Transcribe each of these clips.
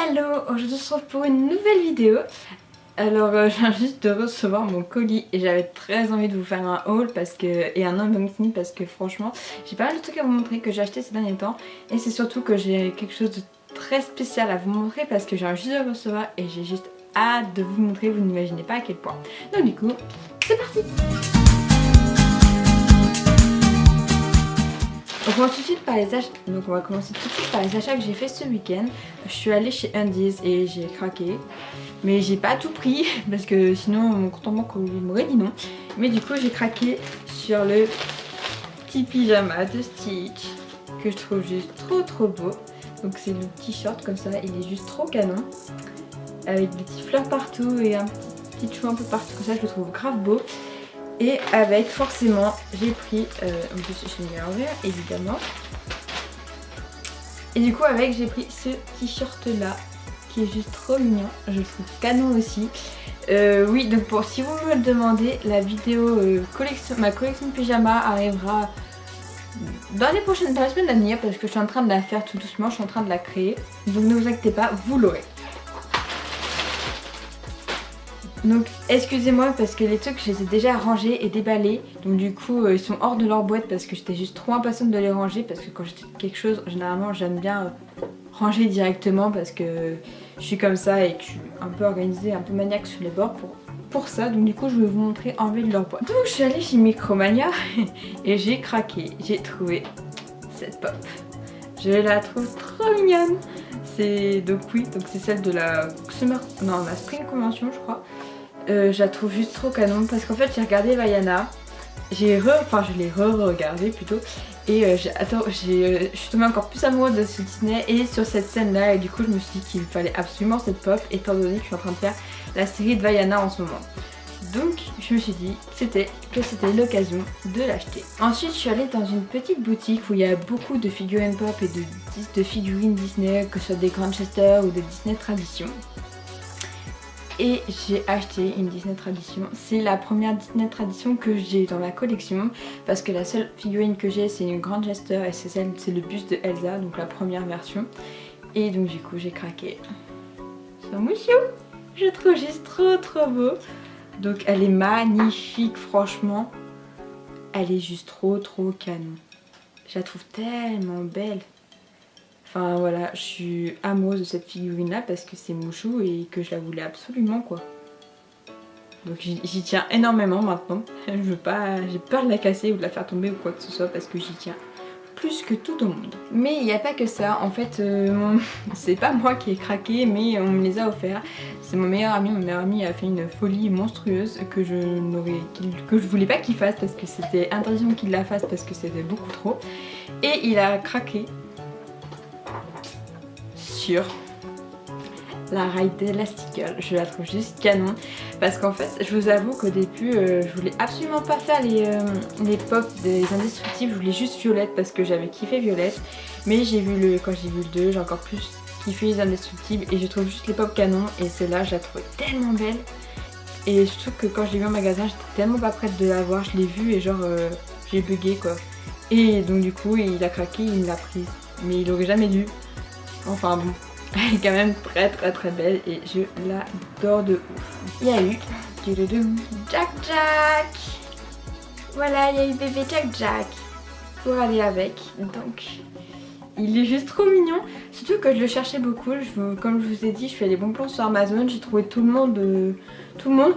Hello, aujourd'hui on se retrouve pour une nouvelle vidéo. Alors je viens juste de recevoir mon colis et j'avais très envie de vous faire un haul et un unboxing parce que franchement j'ai pas mal de trucs à vous montrer que j'ai acheté ces derniers temps. Et c'est surtout que j'ai quelque chose de très spécial à vous montrer parce que j'ai juste de le recevoir et j'ai juste hâte de vous montrer, vous n'imaginez pas à quel point. Donc du coup, c'est parti! Donc on va commencer tout de suite par les achats que j'ai fait ce week-end. Je suis allée chez Undies et j'ai craqué. Mais j'ai pas tout pris parce que sinon mon compte en banque m'aurait dit non. Mais du coup j'ai craqué sur le petit pyjama de Stitch que je trouve juste trop beau. Donc c'est le t-shirt comme ça, il est juste trop canon. Avec des petites fleurs partout et un petit chou un peu partout comme ça, je le trouve grave beau. Et avec forcément j'ai pris, en plus je l'ai mis à l'envers évidemment. Et du coup avec j'ai pris ce t-shirt là qui est juste trop mignon, je le trouve canon aussi. Oui, donc si vous me le demandez, la vidéo ma collection de pyjama arrivera dans la semaine à venir parce que je suis en train de la faire tout doucement, je suis en train de la créer. Donc ne vous inquiétez pas, vous l'aurez. Donc excusez-moi parce que les trucs je les ai déjà rangés et déballés. Donc du coup ils sont hors de leur boîte parce que j'étais juste trop impatiente de les ranger. Parce que quand j'étais quelque chose, généralement j'aime bien ranger directement parce que je suis comme ça et que je suis un peu organisée, un peu maniaque sur les bords pour ça. Donc du coup je vais vous montrer enlever de leur boîte. Donc je suis allée chez Micromania et j'ai craqué. J'ai trouvé cette pop. Je la trouve trop mignonne. C'est donc c'est celle de la Spring Convention je crois. Je la trouve juste trop canon parce qu'en fait j'ai regardé Vaiana, je l'ai re-regardé plutôt et je suis tombée encore plus amoureuse de ce Disney et sur cette scène là et du coup je me suis dit qu'il fallait absolument cette pop étant donné que je suis en train de faire la série de Vaiana en ce moment. Donc je me suis dit que c'était l'occasion de l'acheter. Ensuite je suis allée dans une petite boutique où il y a beaucoup de figurines pop et de figurines Disney, que ce soit des Grandchester ou des Disney Tradition. Et j'ai acheté une Disney Tradition. C'est la première Disney Tradition que j'ai dans ma collection parce que la seule figurine que j'ai c'est une Grandchester et c'est le buste de Elsa, donc la première version. Et donc du coup j'ai craqué sur Mouchou. Je trouve juste trop beau. Donc elle est magnifique, franchement. Elle est juste trop canon. Je la trouve tellement belle. Enfin voilà, je suis amoureuse de cette figurine là parce que c'est Mouchou et que je la voulais absolument quoi. Donc j'y tiens énormément maintenant. J'ai peur de la casser ou de la faire tomber ou quoi que ce soit parce que j'y tiens plus que tout au monde. Mais il n'y a pas que ça, en fait c'est pas moi qui ai craqué mais on me les a offerts. C'est mon meilleur ami a fait une folie monstrueuse que je voulais pas qu'il fasse parce que c'était interdit qu'il la fasse parce que c'était beaucoup trop. Et il a craqué sur la Ride Elastical. Je la trouve juste canon parce qu'en fait je vous avoue qu'au début je voulais absolument pas faire les pop des indestructibles, je voulais juste Violette parce que j'avais kiffé Violette, mais quand j'ai vu le 2 j'ai encore plus kiffé les indestructibles et je trouve juste les pop canon et celle-là je la trouvais tellement belle et je trouve que quand je l'ai vu en magasin j'étais tellement pas prête de l'avoir, je l'ai vue et genre j'ai bugué quoi et donc du coup il a craqué, il me l'a prise mais il aurait jamais dû. Enfin bon, elle est quand même très belle et je l'adore de ouf. Il y a eu Jack. Voilà, il y a eu bébé Jack pour aller avec. Donc il est juste trop mignon. Surtout que je le cherchais beaucoup. Comme je vous ai dit, je fais des bons plans sur Amazon. J'ai trouvé tout le monde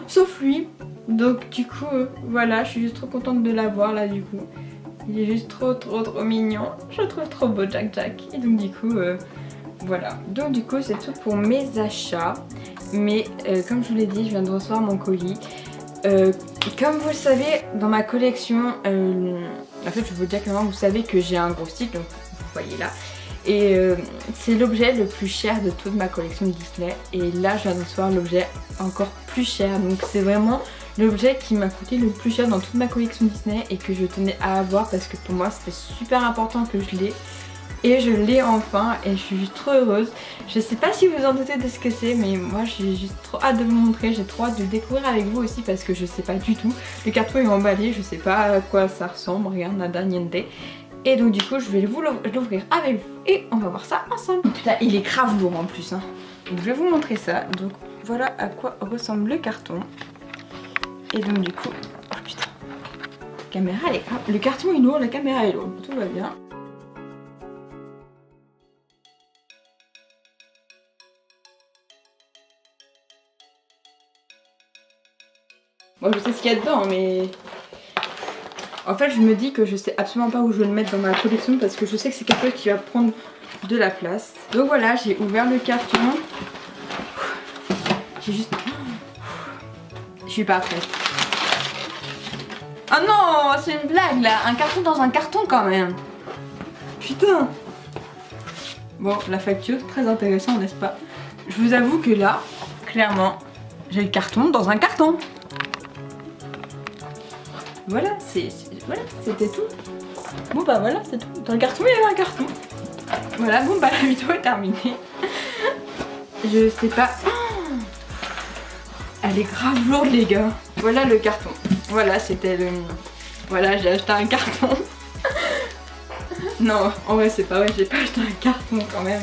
sauf lui. Donc du coup voilà, je suis juste trop contente de l'avoir là du coup. Il est juste trop mignon. Je le trouve trop beau Jack. Et donc du coup voilà, donc du coup c'est tout pour mes achats. Mais comme je vous l'ai dit, je viens de recevoir mon colis. Comme vous le savez, dans ma collection, en fait je vais vous dire clairement, vous savez que j'ai un gros stick, donc vous voyez là. Et c'est l'objet le plus cher de toute ma collection de Disney. Et là je viens de recevoir l'objet encore plus cher. Donc c'est vraiment l'objet qui m'a coûté le plus cher dans toute ma collection Disney et que je tenais à avoir parce que pour moi c'était super important que je l'ai. Et je l'ai enfin et je suis juste trop heureuse. Je sais pas si vous en doutez de ce que c'est mais moi j'ai juste trop hâte de vous montrer. J'ai trop hâte de découvrir avec vous aussi parce que je sais pas du tout. Le carton est emballé, je sais pas à quoi ça ressemble, rien, nada, niente. Et donc du coup je vais l'ouvrir avec vous et on va voir ça ensemble. Putain, il est grave lourd en plus hein. Donc je vais vous montrer ça. Donc voilà à quoi ressemble le carton. Et donc du coup, oh putain, la caméra elle est... Le carton est lourd, la caméra est lourde, tout va bien. Moi je sais ce qu'il y a dedans mais... En fait je me dis que je sais absolument pas où je vais le mettre dans ma collection parce que je sais que c'est quelque chose qui va prendre de la place. Donc voilà, j'ai ouvert le carton. J'ai juste... Je suis pas prête. Oh non, c'est une blague là, un carton dans un carton quand même. Putain. Bon, la facture, très intéressant n'est-ce pas? Je vous avoue que là, clairement, j'ai le carton dans un carton. Voilà, voilà, c'était tout. Bon bah voilà, c'est tout. Dans le carton, il y avait un carton. Voilà, bon bah la vidéo est terminée. Je sais pas. Oh, elle est grave lourde les gars. Voilà le carton. Voilà, c'était le... Voilà, j'ai acheté un carton. Non, en vrai c'est pas vrai, j'ai pas acheté un carton quand même.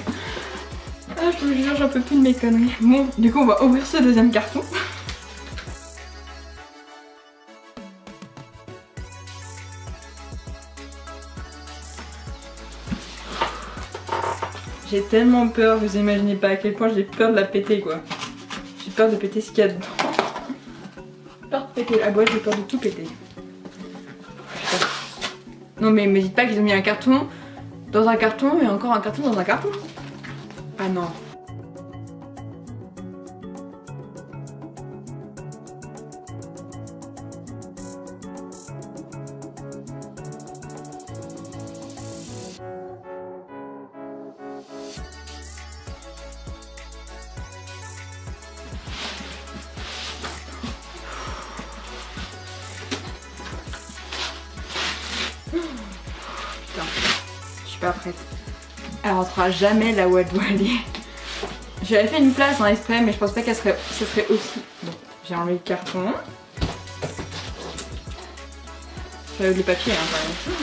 Ah, je vous jure, j'en peux plus de mes conneries. Bon, du coup on va ouvrir ce deuxième carton. J'ai tellement peur, vous imaginez pas à quel point j'ai peur de la péter quoi. J'ai peur de péter ce qu'il y a dedans. J'ai peur de péter la boîte, j'ai peur de tout péter. Putain. Non mais me dites pas qu'ils ont mis un carton dans un carton et encore un carton dans un carton. Ah non. Je suis pas prête. Elle rentrera jamais là où elle doit aller. J'avais fait une place en exprès mais je pense pas qu'elle serait, ce serait aussi... Bon, j'ai enlevé le carton. J'avais le papier hein quand même.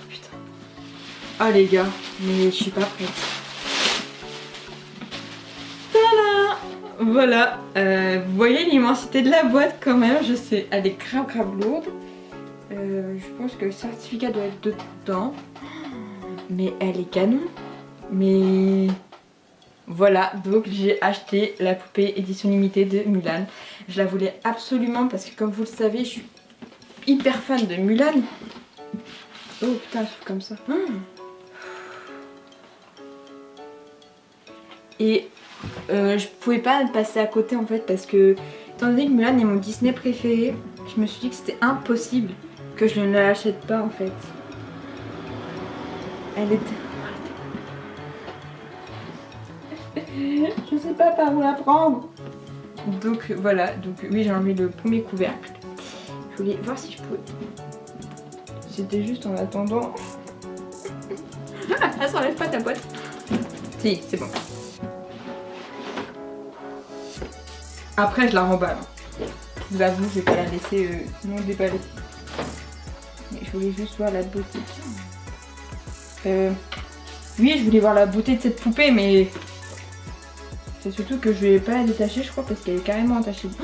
Putain. Oh les gars, mais je suis pas prête. Tada! Voilà, vous voyez l'immensité de la boîte quand même, je sais, elle est grave lourde. Je pense que le certificat doit être dedans. Mais elle est canon. Mais voilà, donc j'ai acheté la poupée édition limitée de Mulan. Je la voulais absolument parce que comme vous le savez, je suis hyper fan de Mulan. Oh putain, elle souffle comme ça. Et je pouvais pas passer à côté en fait parce que étant donné que Mulan est mon Disney préféré, je me suis dit que c'était impossible que je ne l'achète pas en fait. Elle était... Je sais pas par où la prendre. Donc voilà, donc oui j'ai enlevé le premier couvercle. Je voulais voir si je pouvais... C'était juste en attendant. Elle s'enlève pas ta boîte. Si, c'est bon. Après je la remballe. Je vous avoue, je vais pas la laisser non déballée. Mais je voulais juste voir la beauté. Oui, je voulais voir la beauté de cette poupée, mais c'est surtout que je vais pas la détacher, je crois, parce qu'elle est carrément attachée. Oh,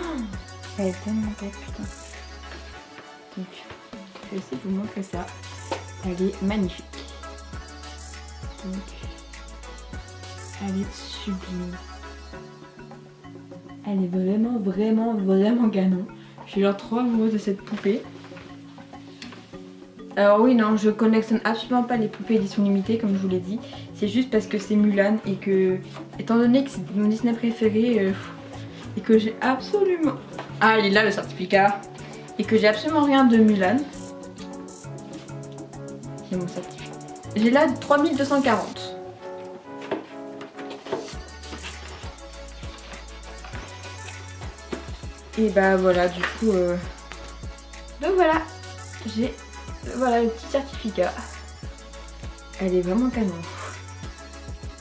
elle est tellement belle, putain. Donc, je vais essayer de vous montrer ça. Elle est magnifique. Donc, elle est sublime. Elle est vraiment canon. Je suis genre trop amoureuse de cette poupée. Alors oui, non, je collectionne absolument pas les poupées édition limitée comme je vous l'ai dit. C'est juste parce que c'est Mulan et que, étant donné que c'est mon Disney préféré et que j'ai absolument... Ah, il est là le certificat. Et que j'ai absolument rien de Mulan. J'ai mon certificat. J'ai là 3240. Et bah voilà, du coup... Donc voilà, j'ai... Voilà le petit certificat. Elle est vraiment canon.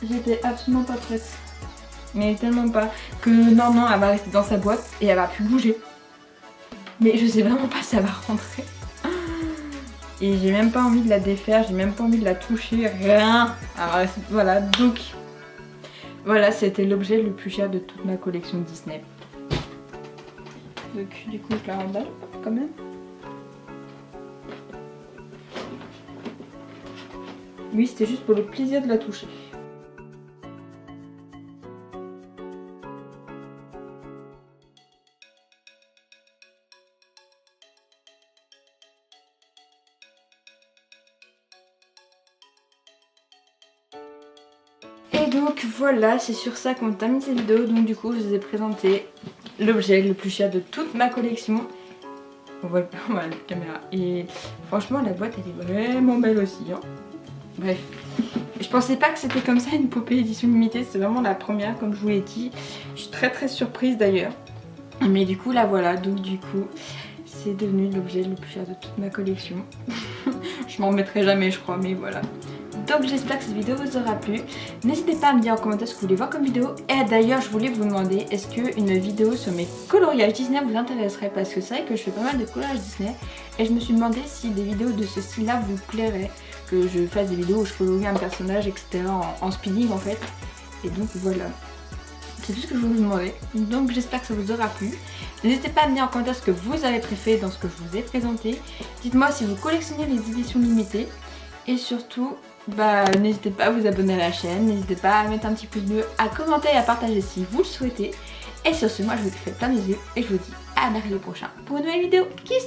J'étais absolument pas prête. Mais tellement pas que non, elle va rester dans sa boîte et elle va plus bouger. Mais je sais vraiment pas si ça va rentrer. Et j'ai même pas envie de la défaire, j'ai même pas envie de la toucher, rien. Alors voilà, donc voilà, c'était l'objet le plus cher de toute ma collection Disney. Donc du coup je la remballe quand même. Oui, c'était juste pour le plaisir de la toucher. Et donc voilà, c'est sur ça qu'on termine cette vidéo. Donc du coup je vous ai présenté l'objet le plus cher de toute ma collection. On voit la caméra. Et franchement la boîte elle est vraiment belle aussi hein. Bref, je pensais pas que c'était comme ça une poupée édition limitée. C'est vraiment la première comme je vous l'ai dit. Je suis très surprise d'ailleurs. Mais du coup là voilà, donc du coup c'est devenu l'objet le plus cher de toute ma collection. Je m'en remettrai jamais je crois, mais voilà. Donc j'espère que cette vidéo vous aura plu. N'hésitez pas à me dire en commentaire ce que vous voulez voir comme vidéo. Et d'ailleurs je voulais vous demander, est-ce qu'une vidéo sur mes coloriages Disney vous intéresserait? Parce que c'est vrai que je fais pas mal de coloriages Disney. Et je me suis demandé si des vidéos de ce style là vous plairaient. Que je fasse des vidéos où je colorie un personnage etc. en speeding en fait. Et donc voilà. C'est tout ce que je voulais vous demander. Donc j'espère que ça vous aura plu. N'hésitez pas à me dire en commentaire ce que vous avez préféré dans ce que je vous ai présenté. Dites-moi si vous collectionnez les éditions limitées. Et surtout, n'hésitez pas à vous abonner à la chaîne. N'hésitez pas à mettre un petit pouce bleu, à commenter et à partager si vous le souhaitez. Et sur ce, moi je vous fais plein de bisous et je vous dis à mercredi prochain pour une nouvelle vidéo. Kiss!